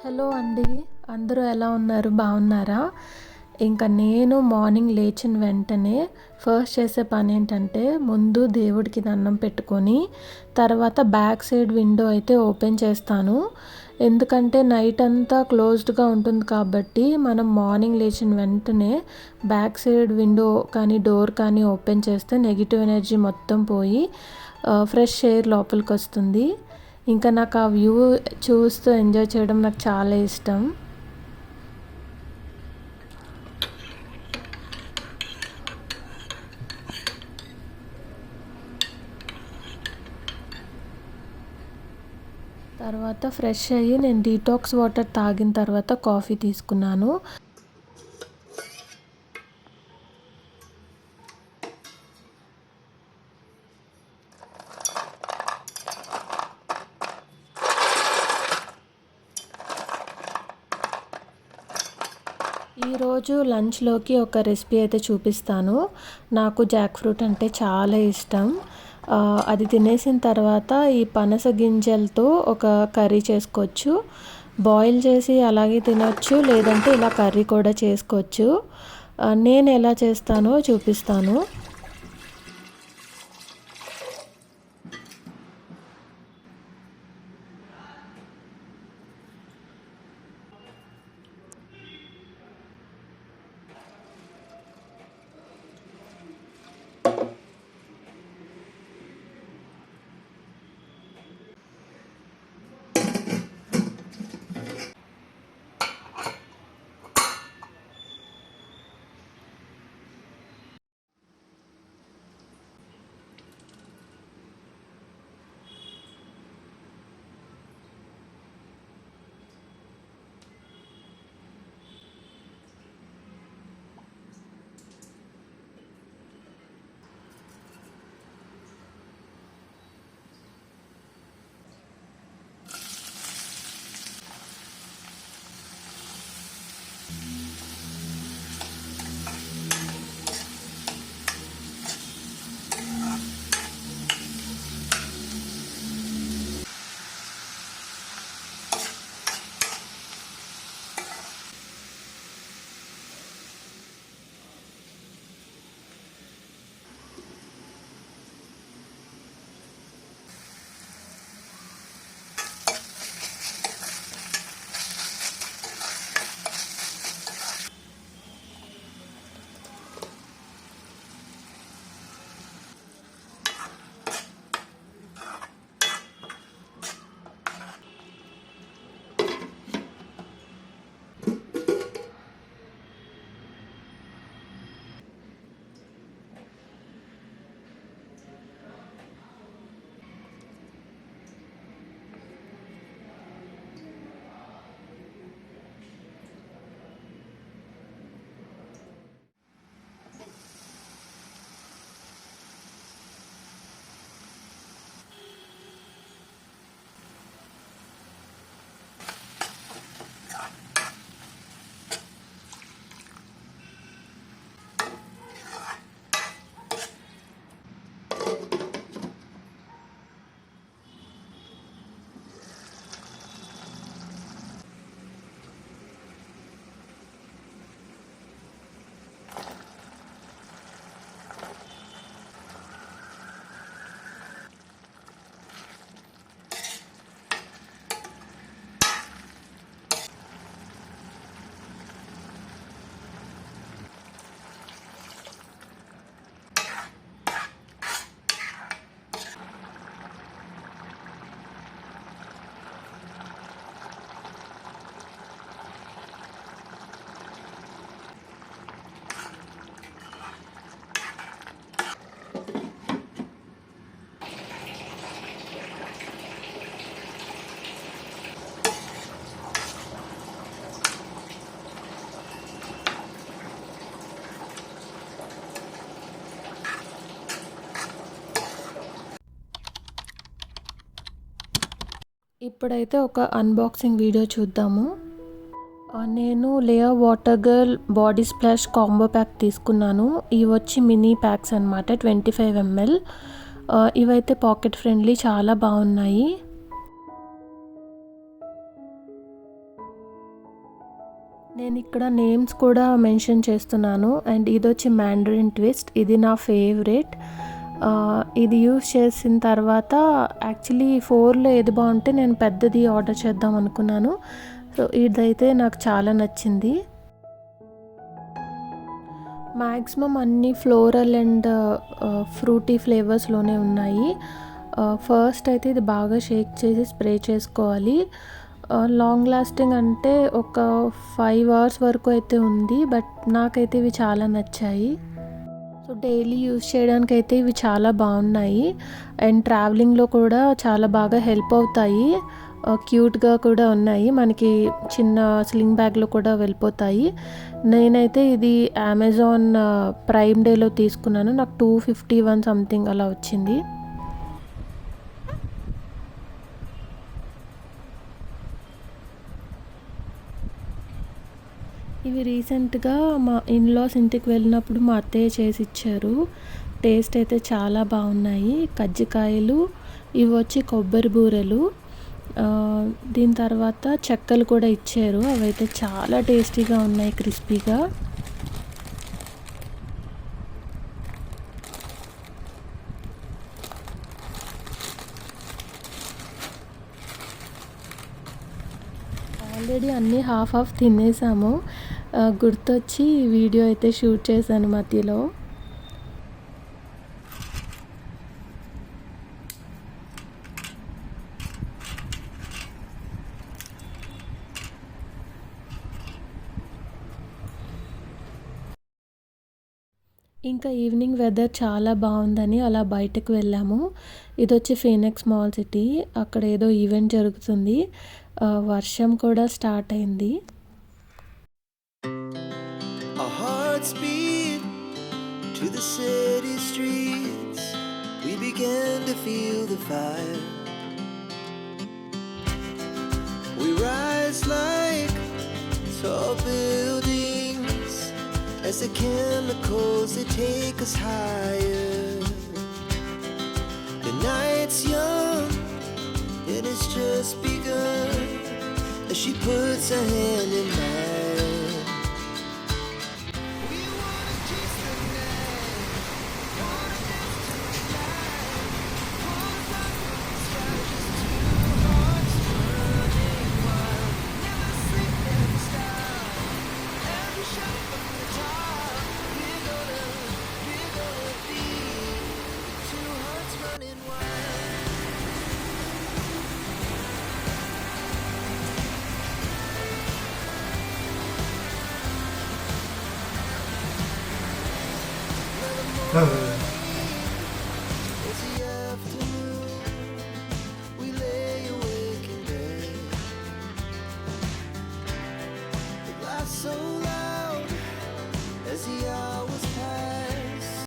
Hello అండి. అందరూ ఎలా ఉన్నారు? బాగున్నారా? ఇంకా నేను మార్నింగ్ లేచిన వెంటనే ఫస్ట్ చేసే పని ఏంటంటే, ముందు దేవుడికి దండం పెట్టుకొని, తర్వాత బ్యాక్ సైడ్ విండో అయితే ఓపెన్ చేస్తాను. ఎందుకంటే నైట్ అంతా క్లోజ్డ్‌గా ఉంటుంది కాబట్టి, మనం మార్నింగ్ లేచిన వెంటనే బ్యాక్ సైడ్ విండో కానీ, డోర్ కానీ ఓపెన్ చేస్తే నెగెటివ్ ఎనర్జీ మొత్తం పోయి ఫ్రెష్ ఎయిర్ లోపలికొస్తుంది. ఇంకా నాకు ఆ వ్యూ చూస్తూ ఎంజాయ్ చేయడం నాకు చాలా ఇష్టం. తర్వాత ఫ్రెష్ అయ్యి నేను డీటాక్స్ వాటర్ తాగిన తర్వాత కాఫీ తీసుకున్నాను. ఈరోజు లంచ్లోకి ఒక రెసిపీ అయితే చూపిస్తాను. నాకు జాక్ ఫ్రూట్ అంటే చాలా ఇష్టం. అది తినేసిన తర్వాత ఈ పనస గింజలతో ఒక కర్రీ చేసుకోవచ్చు. బాయిల్ చేసి అలాగే తినొచ్చు, లేదంటే ఇలా కర్రీ కూడా చేసుకోవచ్చు. నేను ఎలా చేస్తానో చూపిస్తాను. ఇప్పుడైతే ఒక అన్బాక్సింగ్ వీడియో చూద్దాము. నేను layer water girl body splash combo pack తీసుకున్నాను. ఇవి వచ్చి మినీ ప్యాక్స్ అనమాట, 25 ml. ఇవైతే పాకెట్ ఫ్రెండ్లీ, చాలా బాగున్నాయి. నేను ఇక్కడ నేమ్స్ కూడా మెన్షన్ చేస్తున్నాను. అండ్ ఇదొచ్చి మ్యాండరిన్ ట్విస్ట్. ఇది నా ఫేవరెట్. ఇది యూస్ చేసిన తర్వాత యాక్చువల్లీ 4లో ఏది బాగుంటే నేను పెద్దది ఆర్డర్ చేద్దాం అనుకున్నాను. సో ఇదైతే నాకు చాలా నచ్చింది. మ్యాక్సిమం అన్ని ఫ్లోరల్ అండ్ ఫ్రూటీ ఫ్లేవర్స్లోనే ఉన్నాయి. ఫస్ట్ అయితే ఇది బాగా షేక్ చేసి స్ప్రే చేసుకోవాలి. లాంగ్ లాస్టింగ్ అంటే ఒక 5 అవర్స్ వరకు అయితే ఉంది. బట్ నాకైతే ఇవి చాలా నచ్చాయి. సో డైలీ యూస్ చేయడానికి అయితే ఇవి చాలా బాగున్నాయి. అండ్ ట్రావెలింగ్లో కూడా చాలా బాగా హెల్ప్ అవుతాయి. క్యూట్గా కూడా ఉన్నాయి. మనకి చిన్న స్లింగ్ బ్యాగ్లో కూడా వెళ్ళిపోతాయి. నేనైతే ఇది అమెజాన్ ప్రైమ్ డేలో తీసుకున్నాను. నాకు 251 సంథింగ్ అలా వచ్చింది. ఇవి రీసెంట్గా మా ఇన్లాస్ ఇంటికి వెళ్ళినప్పుడు మా అత్తయ్య చేసి ఇచ్చారు. టేస్ట్ అయితే చాలా బాగున్నాయి. కజ్జికాయలు, ఇవి వచ్చి కొబ్బరి బూరెలు, దీని తర్వాత చెక్కలు కూడా ఇచ్చారు. అవైతే చాలా టేస్టీగా ఉన్నాయి, క్రిస్పీగా. ఆల్రెడీ అన్నీ హాఫ్ తినేసాము. గుర్తొచ్చి వీడియో అయితే షూట్ చేశాను మధ్యలో. ఇంకా ఈవినింగ్ వెదర్ చాలా బాగుందని అలా బయటకు వెళ్ళాము. ఇది వచ్చి ఫీనిక్స్ మాల్ సిటీ. అక్కడ ఏదో ఈవెంట్ జరుగుతుంది. వర్షం కూడా స్టార్ట్ అయింది. Our hearts beat to the city streets. We began to feel the fire. We rise like tall buildings as the chemicals they take us higher. The night's young and it's just begun as she puts her hand in mine.